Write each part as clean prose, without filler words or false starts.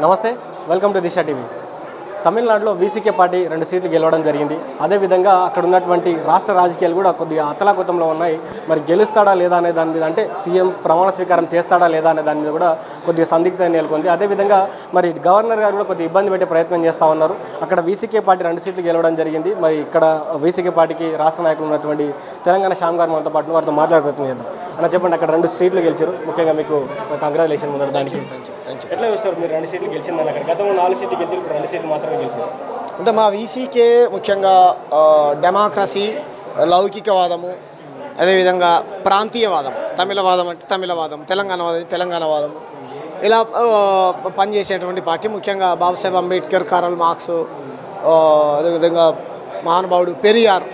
నమస్తే, welcome to Disha TV. తమిళనాడులో VCK party 2 సీట్లు గెలవడం జరిగింది. అదేవిధంగా అక్కడ ఉన్నటువంటి రాష్ట్ర రాజకీయాలు కూడా కొద్దిగా అతలాకుతంలో ఉన్నాయి. మరి గెలుస్తాడా లేదా అనే దాని మీద, అంటే సీఎం ప్రమాణ స్వీకారం చేస్తాడా లేదా అనే దాని మీద కూడా కొద్దిగా సందిగ్ధత నెలకొంది. అదేవిధంగా మరి గవర్నర్ గారు కూడా కొద్దిగా ఇబ్బంది పెట్టే ప్రయత్నం చేస్తూ ఉన్నారు. అక్కడ వీసీకే పార్టీ 2 సీట్లు గెలవడం జరిగింది. మరి ఇక్కడ వీసీకే పార్టీకి రాష్ట్ర నాయకులు ఉన్నటువంటి తెలంగాణ శ్యామ్ గారు మనతో పాటు వారితో మాట్లాడే ప్రయత్నం చేద్దాం. అన్న చెప్పండి, అక్కడ 2 సీట్లు గెలిచారు, ముఖ్యంగా మీకు కంగ్రాచులేషన్ ముందు దానికి. ఎట్లా చూస్తారు మీరు 2 సీట్లు గెలిచిందని? అక్కడ గతంలో 4 సీట్లు గెలిచారు, ఇప్పుడు 2 సీట్లు మాత్రమే గెలిచారు. అంటే మా వీసీకే ముఖ్యంగా డెమోక్రసీ, లౌకికవాదము, అదేవిధంగా ప్రాంతీయవాదం, తమిళవాదం అంటే తమిళవాదం, తెలంగాణవాదం తెలంగాణవాదం, ఇలా పనిచేసేటువంటి పార్టీ. ముఖ్యంగా బాబాసాహెబ్ అంబేద్కర్, కారల్ మార్క్స్, అదేవిధంగా మహానుభావుడు పెరియార్,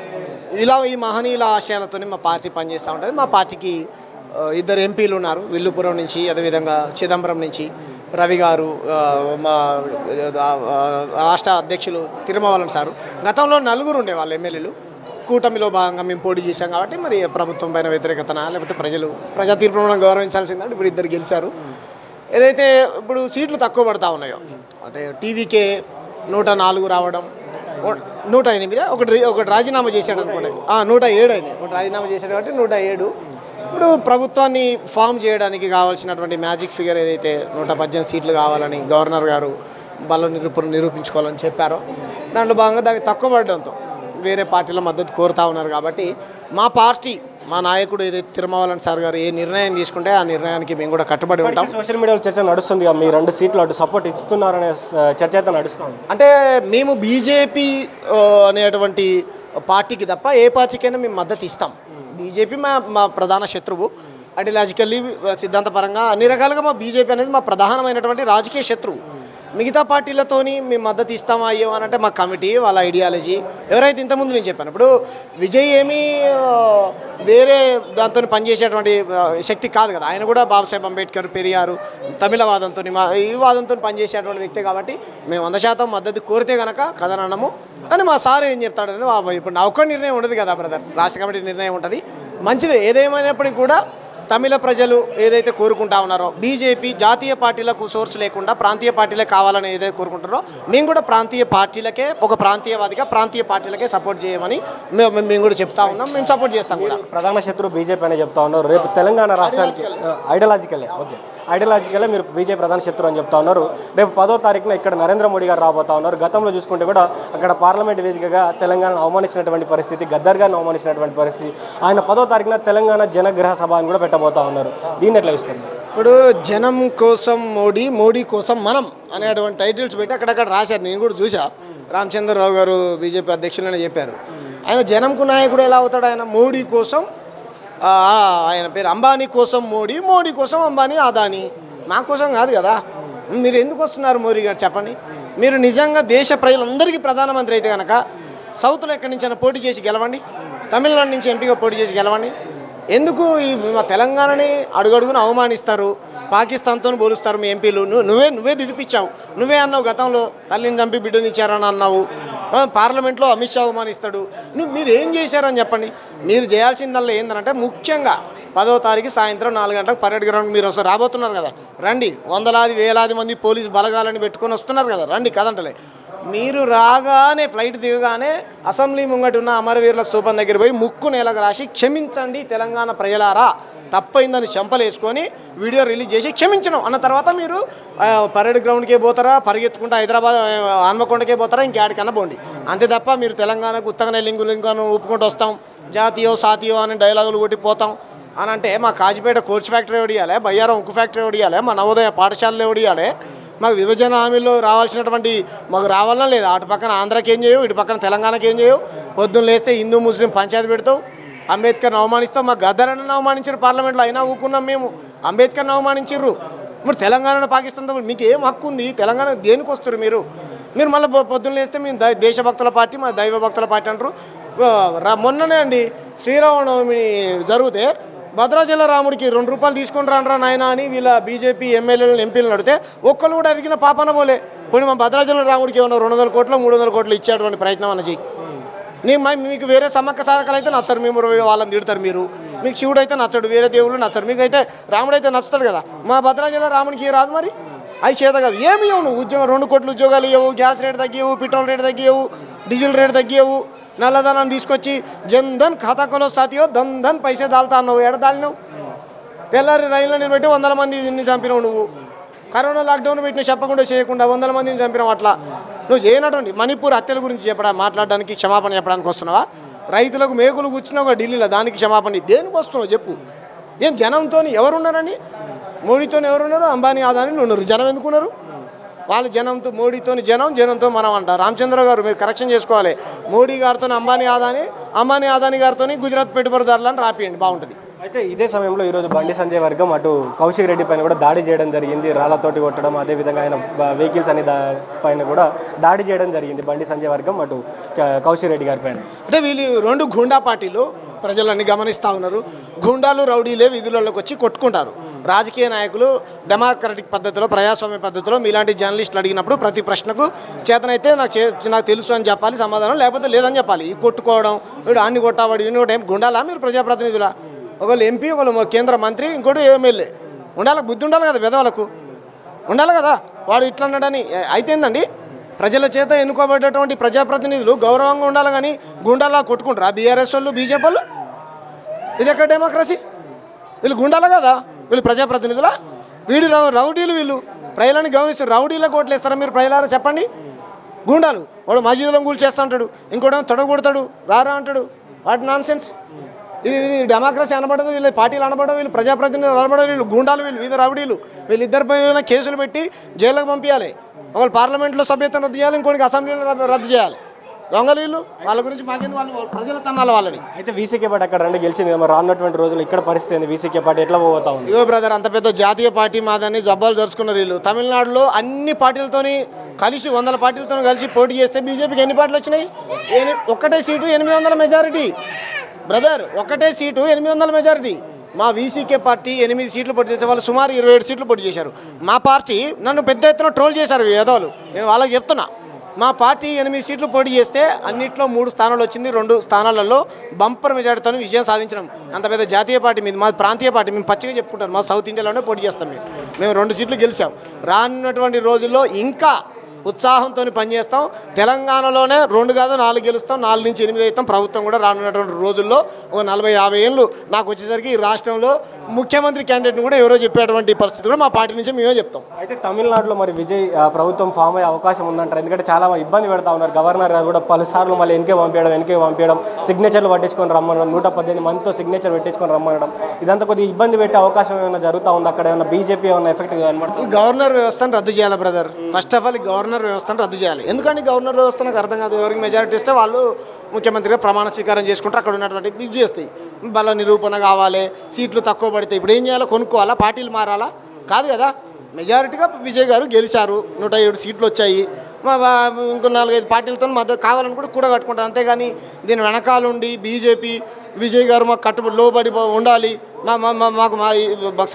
ఇలా ఈ మహనీయుల ఆశయాలతో మా పార్టీ పనిచేస్తూ ఉంటుంది. మా పార్టీకి 2 ఎంపీలు ఉన్నారు, విల్లుపురం నుంచి, అదేవిధంగా చిదంబరం నుంచి రవి గారు, మా రాష్ట్ర అధ్యక్షులు తిరుమలన్ సారు. గతంలో 4 ఉండేవాళ్ళు ఎమ్మెల్యేలు. కూటమిలో భాగంగా మేము పోటీ చేశాం కాబట్టి మరి ప్రభుత్వం పైన వ్యతిరేకతనా లేకపోతే ప్రజా తీర్పును మనం గౌరవించాల్సిందంటే ఇప్పుడు 2 గెలిచారు. ఏదైతే ఇప్పుడు సీట్లు తక్కువ పడతా ఉన్నాయో, అంటే టీవీకే 104 రావడం, 108, ఒకటి రాజీనామా చేశాడు అనుకోండి, 107 అయినాయి. ఒకటి రాజీనామా చేశాడు కాబట్టి 107. ఇప్పుడు ప్రభుత్వాన్ని ఫామ్ చేయడానికి కావాల్సినటువంటి మ్యాజిక్ ఫిగర్ ఏదైతే 118 సీట్లు కావాలని గవర్నర్ గారు బలం నిరూపించుకోవాలని చెప్పారో, దాంట్లో భాగంగా దానికి తక్కువ పడడంతో వేరే పార్టీల మద్దతు కోరుతా ఉన్నారు. కాబట్టి మా పార్టీ, మా నాయకుడు ఏదైతే తిరుమలన్ సార్ గారు ఏ నిర్ణయం తీసుకుంటే ఆ నిర్ణయానికి మేము కూడా కట్టుబడి ఉంటాం. సోషల్ మీడియాలో చర్చ నడుస్తుంది, మీ 2 సీట్లు అటు సపోర్ట్ ఇస్తున్నారనే చర్చ అయితే నడుస్తుంది. అంటే మేము బీజేపీ అనేటువంటి పార్టీకి తప్ప ఏ పార్టీకైనా మేము మద్దతు ఇస్తాం. బీజేపీ మా ప్రధాన శత్రువు. ఐడియాలజికల్లీ, సిద్ధాంతపరంగా అన్ని రకాలుగా మా బీజేపీ అనేది మా ప్రధానమైనటువంటి రాజకీయ శత్రువు. మిగతా పార్టీలతోని మేము మద్దతు ఇస్తామా అయ్యో అని అంటే మా కమిటీ, వాళ్ళ ఐడియాలజీ, ఎవరైతే ఇంతకుముందు నేను చెప్పాను. ఇప్పుడు విజయ్ ఏమీ వేరే దాంతో పనిచేసేటువంటి శక్తి కాదు కదా. ఆయన కూడా బాబాసాహెబ్ అంబేద్కర్, పెరియారు, తమిళవాదంతో, ఈ వాదంతో పనిచేసేటువంటి వ్యక్తి. కాబట్టి మేము 100% మద్దతు కోరితే కనుక కథనము. కానీ మా సార్ ఏం చెప్తాడని, ఇప్పుడు నా ఒక్క నిర్ణయం ఉండదు కదా బ్రదర్, రాష్ట్ర కమిటీ నిర్ణయం ఉంటుంది. మంచిదే, ఏదేమైనప్పటికీ కూడా తమిళ ప్రజలు ఏదైతే కోరుకుంటా ఉన్నారో, బీజేపీ జాతీయ పార్టీలకు సోర్స్ లేకుండా ప్రాంతీయ పార్టీలే కావాలని ఏదైతే కోరుకుంటారో, మేము కూడా ప్రాంతీయ పార్టీలకే, ఒక ప్రాంతీయవాదిగా ప్రాంతీయ పార్టీలకే సపోర్ట్ చేయమని మేము కూడా చెప్తా ఉన్నాం. మేము సపోర్ట్ చేస్తాం కూడా. ప్రధాన శత్రువు బీజేపీ అనే చెప్తా ఉన్నారు. రేపు తెలంగాణ రాష్ట్రానికి ఐడియాలజికల్లే మీరు బీజేపీ ప్రధాన శత్రువు అని చెప్తా ఉన్నారు. రేపు 10వ తారీఖున ఇక్కడ నరేంద్ర మోడీ గారు రాబోతా ఉన్నారు. గతంలో చూసుకుంటే కూడా అక్కడ పార్లమెంట్ వేదికగా తెలంగాణను అవమానించినటువంటి పరిస్థితి, గద్దర్ గారిని అవమానించినటువంటి పరిస్థితి. ఆయన 10వ తారీఖున తెలంగాణ జనగ్రహ సభ అని కూడా పెట్టబోతా ఉన్నారు. దీన్ని ఎట్లా ఇస్తారు? ఇప్పుడు జనం కోసం మోడీ, మోడీ కోసం మనం అనేటువంటి టైటిల్స్ పెట్టి అక్కడక్కడ రాశారు. నేను కూడా చూసా. రామచంద్రరావు గారు బీజేపీ అధ్యక్షులని చెప్పారు. ఆయన జనంకు నాయకుడు ఎలా అవుతాడు? ఆయన మోడీ కోసం, ఆయన పేరు అంబానీ కోసం మోడీ, మోడీ కోసం అంబానీ, అదానీ. మా కోసం కాదు కదా. మీరు ఎందుకు వస్తున్నారు మోడీ గారు చెప్పండి? మీరు నిజంగా దేశ ప్రజలందరికీ ప్రధానమంత్రి అయితే కనుక సౌత్లో ఎక్కడి నుంచైనా పోటీ చేసి గెలవండి, తమిళనాడు నుంచి ఎంపీగా పోటీ చేసి గెలవండి. ఎందుకు ఈ మా తెలంగాణని అడుగడుగున అవమానిస్తారు, పాకిస్తాన్తో పోలుస్తారు మీ ఎంపీలు? నువ్వే దిడిపించావు. నువ్వే అన్నావు గతంలో తల్లిని చంపి బిడ్డనిచ్చారని అన్నావు. పార్లమెంట్లో అమిత్ షా అవమానిస్తాడు. మీరు ఏం చేశారని చెప్పండి. మీరు చేయాల్సిందల్లా ఏంటంటే, ముఖ్యంగా 10వ తారీఖు సాయంత్రం 4 గంటలకు పరేడ్ గ్రౌండ్ మీరు వస్తారు, రాబోతున్నారు కదా, రండి. వందలాది వేలాది మంది పోలీసు బలగాలని పెట్టుకొని వస్తున్నారు కదా, రండి. కదంటలే మీరు రాగానే, ఫ్లైట్ దిగగానే అసెంబ్లీ ముంగట ఉన్న అమరవీరుల స్తూపం దగ్గర పోయి ముక్కు నేలకు రాసి క్షమించండి తెలంగాణ ప్రజలారా, తప్పైందని చెంపలేసుకొని వీడియో రిలీజ్ చేసి క్షమించడం అన్న తర్వాత మీరు పరేడ్ గ్రౌండ్కే పోతారా, పరిగెత్తుకుంటూ హైదరాబాద్ హన్మకొండకే పోతారా, ఇంకేడికన్నా పోండి. అంతే తప్ప మీరు తెలంగాణకు ఉత్తగానే లింగును ఊపుకుంటూ వస్తాం, జాతీయో సాతీయో అని డైలాగులు కొట్టిపోతాం అని అంటే, మా కాజిపేట కోచ్ ఫ్యాక్టరీ ఎవడియాలి, బయ్యారం ఉక్కు ఫ్యాక్టరీ ఎవడియాలి, మా నవోదయ పాఠశాలలో ఎవడియాలి? మాకు విభజన హామీలో రావాల్సినటువంటి మాకు రావాలన్నా లేదా? అటు పక్కన ఆంధ్రాకి ఏం చేయవు, ఇటు పక్కన తెలంగాణకి ఏం చేయవు. పొద్దున్న లేస్తే హిందూ ముస్లిం పంచాయతీ పెడతావు, అంబేద్కర్ని అవమానిస్తావు. మా గద్దరని అవమానించారు పార్లమెంట్లో, అయినా ఊకున్నాం మేము. అంబేద్కర్ని అవమానించారు. మరి తెలంగాణ పాకిస్తాన్తో మీకు ఏం హక్కు ఉంది? తెలంగాణ దేనికి వస్తారు మీరు? మళ్ళీ పొద్దున్న లేస్తే మేము దేశభక్తుల పార్టీ, మా దైవ భక్తుల పార్టీ అంటారు. మొన్ననే అండి శ్రీరామనవమి జరిగితే భద్రాచల రాముడికి 2 రూపాయలు తీసుకొని రానరా నాయన అని వీళ్ళ బీజేపీ ఎమ్మెల్యేలను, ఎంపీలను అడిగితే ఒక్కరు కూడా అడిగిన పాపన పోలే. పోనీ మా భద్రాచల రాముడికి ఏమన్నా 200 కోట్లు 300 కోట్లు ఇచ్చేటువంటి ప్రయత్నం అన్న చెయ్యి. మీకు వేరే సమ్మక్క సారకలు అయితే నచ్చరు, మేము వాళ్ళని తిడతారు. మీకు శివుడు అయితే నచ్చడు, వేరే దేవుళ్ళు నచ్చరు. మీకైతే రాముడు అయితే నచ్చుతాడు కదా. మా భద్రాచల రామునికి రాదు మరి. అవి చేత కాదు. ఏమి ఇవ్వవు నువ్వు ఉద్యోగం 2 కోట్ల ఉద్యోగాలు ఇవ్వవు, గ్యాస్ రేట్ తగ్గియవు, పెట్రోల్ రేట్ తగ్గియవు, డీజిల్ రేట్ తగ్గియవు, నల్లధనాన్ని తీసుకొచ్చి జన్ధన్ ఖాతా కొలో సాతియో ధన్ పైసే దాల్తా అన్నావు. ఎడ దాలినావు? తెల్లారి రైల్లో నిలబెట్టి 100 మందిని చంపినావు నువ్వు. కరోనా లాక్డౌన్ పెట్టిన చెప్పకుండా చేయకుండా 100 మందిని చంపినావు. అట్లా నువ్వు చేయనటువంటి మణిపూర్ హత్యల గురించి మాట్లాడడానికి క్షమాపణ చెప్పడానికి వస్తున్నావా? రైతులకు మేకులు కూర్చున్నావు ఢిల్లీలో, దానికి క్షమాపణ దేనికి వస్తున్నావు చెప్పు? ఏం జనంతో ఎవరున్నారని? మోడీతో ఎవరున్నారు? అంబానీ ఆదానీలు ఉన్నారు. జనం ఎందుకున్నారు? వాళ్ళు జనంతో, మోడీతో జనంతో మనం అంట. రామచంద్ర గారు మీరు కరెక్షన్ చేసుకోవాలి. మోడీ గారితో అంబానీ ఆదానీ గారితో గుజరాత్ పెట్టుబడిదారులను రాపియండి, బాగుంటుంది. అయితే ఇదే సమయంలో ఈరోజు బండి సంజయ్ వర్గం అటు కౌశిక్ రెడ్డి పైన కూడా దాడి చేయడం జరిగింది. రాళ్లతోటి కొట్టడం, అదేవిధంగా ఆయన వెహికల్స్ అనే పైన కూడా దాడి చేయడం జరిగింది బండి సంజయ్ వర్గం అటు కౌశిక్ రెడ్డి గారి పైన. అంటే వీళ్ళు 2 గూండా పార్టీలు ప్రజలన్నీ గమనిస్తూ ఉన్నారు. గూండాలు రౌడీలే వీధులలోకి వచ్చి కొట్టుకుంటారు. రాజకీయ నాయకులు డెమోక్రటిక్ పద్ధతిలో, ప్రజాస్వామ్య పద్ధతిలో మీలాంటి జర్నలిస్టులు అడిగినప్పుడు ప్రతి ప్రశ్నకు చేతనైతే నాకు తెలుసు అని చెప్పాలి సమాధానం, లేకపోతే లేదని చెప్పాలి. ఈ కొట్టుకోవడం, వీడు అన్ని కొట్టావాడు ఇన్ని కూడా ఏం గుండాలా? మీరు ప్రజాప్రతినిధులా? ఒకళ్ళు ఎంపీ, ఒకళ్ళు కేంద్ర మంత్రి, ఇంకోటి ఎమ్మెల్యే ఉండాలి. బుద్ధి ఉండాలి కదా, విధవలకు ఉండాలి కదా. వాడు ఇట్లా అన్నాడని అయితే ఏందండి? ప్రజల చేత ఎన్నుకోబడేటువంటి ప్రజాప్రతినిధులు గౌరవంగా ఉండాలి, కానీ గుండాలా కొట్టుకుంటారు ఆ బీఆర్ఎస్ వాళ్ళు, బీజేపీ వాళ్ళు. ఇది ఎక్కడ డెమోక్రసీ? వీళ్ళు గుండాలా కదా? వీళ్ళు ప్రజాప్రతినిధులా? వీడు రౌడీలు. వీళ్ళు ప్రజలని గమనిస్తారు. రౌడీలకు ఓట్లు వేస్తారా మీరు ప్రజలారా? చెప్పండి. గుండాలు వాడు మసీదులను కూల్చేస్తూ ఉంటాడు, ఇంకోటేమో తొడగొడతాడు, రారా అంటాడు. వాటి నాన్ సెన్స్. ఇది డెమోక్రసీ అనబడదు, వీళ్ళు పార్టీలు అనబడవు, వీళ్ళు ప్రజాప్రతినిధులు అనబడవు, వీళ్ళు గుండాలు, వీళ్ళు వీధ రౌడీలు. వీళ్ళిద్దరిపైన కేసులు పెట్టి జైలుకు పంపించాలి. ఒకళ్ళు పార్లమెంట్లో సభ్యత్వం రద్దు చేయాలి, ఇంకోటికి అసెంబ్లీలో రద్దు చేయాలి. దొంగలు వీళ్ళు. వాళ్ళ గురించి మాకేంది? వాళ్ళు ప్రజల తన్నాలి వాళ్ళని. అయితే వీసీకే పార్టీ అక్కడ 2 గెలిచింది, మరి రానున్నటువంటి రోజులు ఇక్కడ పరిస్థితి ఏంది? వీసీకే పార్టీ ఎట్లా పోతా ఉంది? ఇగో బ్రదర్, అంత పెద్ద జాతీయ పార్టీ మాదని జబ్బాలు జరుచుకున్నారు వీళ్ళు. తమిళనాడులో అన్ని పార్టీలతోని కలిసి 100 పార్టీలతో కలిసి పోటీ చేస్తే బీజేపీకి ఎన్ని పార్టీలు వచ్చినాయి? ఒక్కటే సీటు 800 మెజారిటీ బ్రదర్. ఒకటే సీటు 800 మెజారిటీ. మా వీసీకే పార్టీ 8 సీట్లు పోటీ చేసే వాళ్ళు సుమారు 27 సీట్లు పోటీ చేశారు. మా పార్టీ నన్ను పెద్ద ఎత్తున ట్రోల్ చేశారు ఏదోలు. నేను వాళ్ళకి చెప్తున్నా, మా పార్టీ 8 సీట్లు పోటీ చేస్తే అన్నింటిలో 3 స్థానాలు వచ్చింది. 2 స్థానాలలో బంపర్ మెజారిటీతో విజయం సాధించడం. అంత పెద్ద జాతీయ పార్టీ మీద మాది ప్రాంతీయ పార్టీ. మేము పచ్చిగా చెప్పుకుంటాం, మా సౌత్ ఇండియాలోనే పోటీ చేస్తాం. మేము 2 సీట్లు గెలిచాం. రానున్నటువంటి రోజుల్లో ఇంకా ఉత్సాహంతో పనిచేస్తాం. తెలంగాణలోనే 2 కాదు 4 గెలుస్తాం, 4 నుంచి 8 అవుతాం. ప్రభుత్వం కూడా రానున్నటువంటి రోజుల్లో ఒక 40-50 ఏళ్ళు నాకు వచ్చేసరికి ఈ రాష్ట్రంలో ముఖ్యమంత్రి క్యాండిడేట్ని కూడా ఎవరో చెప్పేటువంటి పరిస్థితి కూడా మా పార్టీ నుంచి మేమే చెప్తాం. అయితే తమిళనాడులో మరి విజయ్ ప్రభుత్వం ఫామ్ అయ్యే అవకాశం ఉందంటారు. ఎందుకంటే చాలా ఇబ్బంది పెడతా ఉన్నారు. గవర్నర్ గారు కూడా పలుసార్లు మళ్ళీ వెనకే పంపించడం, సిగ్నేచర్లు పట్టించుకొని రమ్మనడం, 118 మందితో సిగ్నేచర్ పెట్టించుకొని రమ్మనడం, ఇదంతా కొద్దిగా ఇబ్బంది పెట్టే అవకాశం ఏమైనా జరుగుతూ ఉంది? అక్కడ ఏమైనా బీజేపీ ఏమైనా ఎఫెక్ట్ కనబడుతుంది? ఈ గవర్నర్ వ్యవస్థను రద్దు చేయాలి brother. First of all governor వ్యవస్థను రద్దు చేయాలి. ఎందుకంటే గవర్నర్ వ్యవస్థ నాకు అర్థం కాదు. ఎవరికి మెజారిటీ ఇస్తే వాళ్ళు ముఖ్యమంత్రిగా ప్రమాణ స్వీకారం చేసుకుంటారు. అక్కడ ఉన్నటువంటి బిగ్ చేస్తాయి. బల నిరూపణ కావాలి, సీట్లు తక్కువ పడితే ఇప్పుడు ఏం చేయాలో? కొనుక్కోవాలా? పార్టీలు మారాలా? కాదు కదా. మెజారిటీగా విజయ్ గారు గెలిచారు, 107 సీట్లు వచ్చాయి. ఇంకో 4-5 పార్టీలతో మద్దతు కావాలని కూడా కట్టుకుంటారు. అంతేగాని దీని వెనకాలండి బీజేపీ విజయ్ గారు మాకు కట్టుబడి లోబడి ఉండాలి, మాకు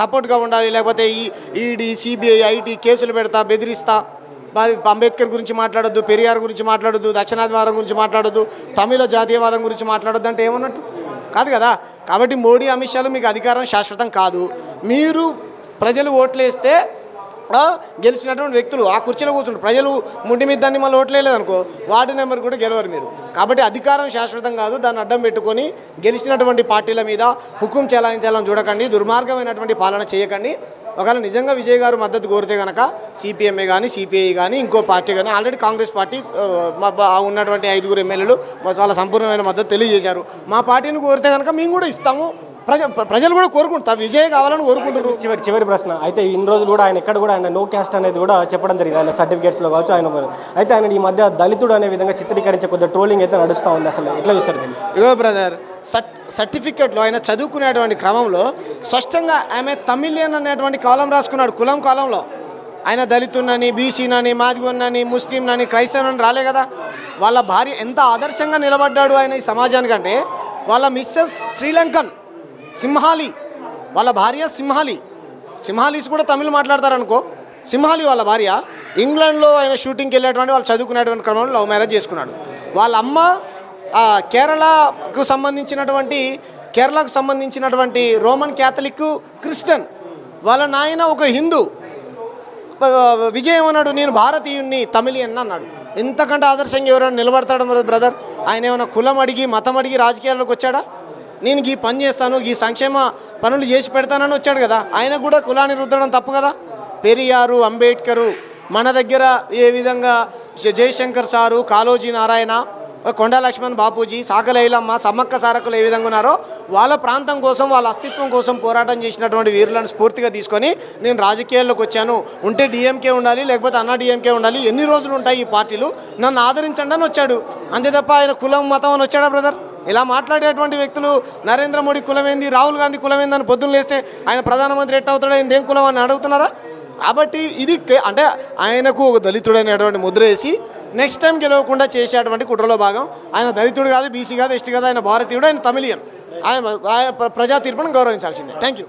సపోర్ట్గా ఉండాలి, లేకపోతే ఈ ఈడీ సిబిఐ ఐటీ కేసులు పెడతా, బెదిరిస్తా, అంబేద్కర్ గురించి మాట్లాడొద్దు, పెరియార్ గురించి మాట్లాడొద్దు, దక్షిణాదివాదం గురించి మాట్లాడొద్దు, తమిళ జాతీయవాదం గురించి మాట్లాడొద్దు అంటే ఏమన్నట్టు? కాదు కదా. కాబట్టి మోడీ అమిత్ షాలు మీకు అధికారం శాశ్వతం కాదు. మీరు ప్రజలు ఓట్లేస్తే గెలిచినటువంటి వ్యక్తులు ఆ కుర్చీలో కూర్చుంటారు. ప్రజలు ముడ్డి మీద దాన్ని మళ్ళీ ఓట్లేదనుకో వార్డు నెంబర్ కూడా గెలవరు మీరు. కాబట్టి అధికారం శాశ్వతం కాదు. దాన్ని అడ్డం పెట్టుకొని గెలిచినటువంటి పార్టీల మీద హుకుం చెలాయించాలని చూడకండి, దుర్మార్గమైనటువంటి పాలన చేయకండి. ఒకవేళ నిజంగా విజయ్ గారు మద్దతు కోరితే కనుక సిపిఎంఏ కానీ సిపిఐ కానీ ఇంకో పార్టీ కానీ ఆల్రెడీ కాంగ్రెస్ పార్టీ ఉన్నటువంటి 5 ఎమ్మెల్యేలు వాళ్ళ సంపూర్ణమైన మద్దతు తెలియజేశారు. మా పార్టీని కోరితే కనుక మేము కూడా ఇస్తాము. ప్రజలు కూడా కోరుకుంటారు, విజయ్ కావాలని కోరుకుంటారు. చివరి ప్రశ్న అయితే ఇన్ని రోజులు కూడా ఆయన ఎక్కడ కూడా ఆయన నో క్యాస్ట్ అనేది కూడా చెప్పడం జరిగింది. ఆయన సర్టిఫికేట్స్లో కావచ్చు. అయితే ఆయన ఈ మధ్య దళితుడు అనే విధంగా చిత్రీకరించే కొద్దిగా ట్రోలింగ్ అయితే నడుస్తూ ఉంది. అసలు ఎట్లా చూస్తారు దీన్ని? ఇగో బ్రదర్, సర్టిఫికేట్లో ఆయన చదువుకునేటువంటి క్రమంలో స్పష్టంగా ఆమె తమిళియన్ అనేటువంటి కాలం రాసుకున్నాడు. కులం కాలంలో ఆయన దళితున్నని, బీసీనని, మాదిగొన్నని, ముస్లింనని, క్రైస్తవునని రాలే కదా. వాళ్ళ భార్య ఎంత ఆదర్శంగా నిలబడ్డాడు ఆయన ఈ సమాజానికంటే. వాళ్ళ మిస్సెస్ శ్రీలంకన్ సింహాలి, వాళ్ళ భార్య సింహాలీస్ కూడా తమిళ్ మాట్లాడతారనుకో. సింహాలి వాళ్ళ భార్య. ఇంగ్లాండ్లో ఆయన షూటింగ్కి వెళ్ళేటువంటి వాళ్ళు చదువుకునేటువంటి క్రమంలో లవ్ మ్యారేజ్ చేసుకున్నాడు. వాళ్ళ అమ్మ కేరళకు సంబంధించినటువంటి రోమన్ క్యాథలిక్ క్రిస్టియన్. వాళ్ళ నాయన ఒక హిందూ. విజయం అన్నాడు నేను భారతీయుణ్ణి తమిళియన్ అన్నాడు. ఇంతకంటే ఆదర్శంగా ఎవరైనా నిలబడతాడు మరి బ్రదర్? ఆయన ఏమైనా కులం అడిగి మతం అడిగి రాజకీయాల్లోకి వచ్చాడా? నేను ఈ పని చేస్తాను ఈ సంక్షేమ పనులు చేసి పెడతానని వచ్చాడు కదా. ఆయనకు కూడా కులాన్ని రుద్దడం తప్పు కదా. పెరియారు, అంబేద్కరు, మన దగ్గర ఏ విధంగా జయశంకర్ సారు, కాళోజీ నారాయణ, కొండా లక్ష్మణ్ బాపూజీ, సాకలైలమ్మ, సమ్మక్క సారకులు ఏ విధంగా ఉన్నారో వాళ్ళ ప్రాంతం కోసం వాళ్ళ అస్తిత్వం కోసం పోరాటం చేసినటువంటి వీరులను స్ఫూర్తిగా తీసుకొని నేను రాజకీయాల్లోకి వచ్చాను. ఉంటే డిఎంకే ఉండాలి, లేకపోతే అన్నా డిఎంకే ఉండాలి, ఎన్ని రోజులు ఉంటాయి ఈ పార్టీలు, నన్ను ఆదరించండి అని వచ్చాడు. అంతే తప్ప ఆయన కులం మతం అని వచ్చాడా బ్రదర్? ఇలా మాట్లాడేటువంటి వ్యక్తులు నరేంద్ర మోడీ కులమేంది, రాహుల్ గాంధీ కులమేందని పొద్దున్న లేస్తే ఆయన ప్రధానమంత్రి ఎట్ట అవుతాడో ఇందేం కులం అని అడుగుతున్నారా? కాబట్టి ఇది అంటే ఆయనకు ఒక దళితుడైనటువంటి ముద్ర వేసి నెక్స్ట్ టైం గెలవకుండా చేసేటువంటి కుట్రలో భాగం. ఆయన దళితుడు కాదు, బీసీ కాదు, ఎస్టీ కాదు, ఆయన భారతీయుడు, ఆయన తమిళియన్. ఆయన ప్రజా తీర్పును గౌరవించాల్సిందే. Thank you.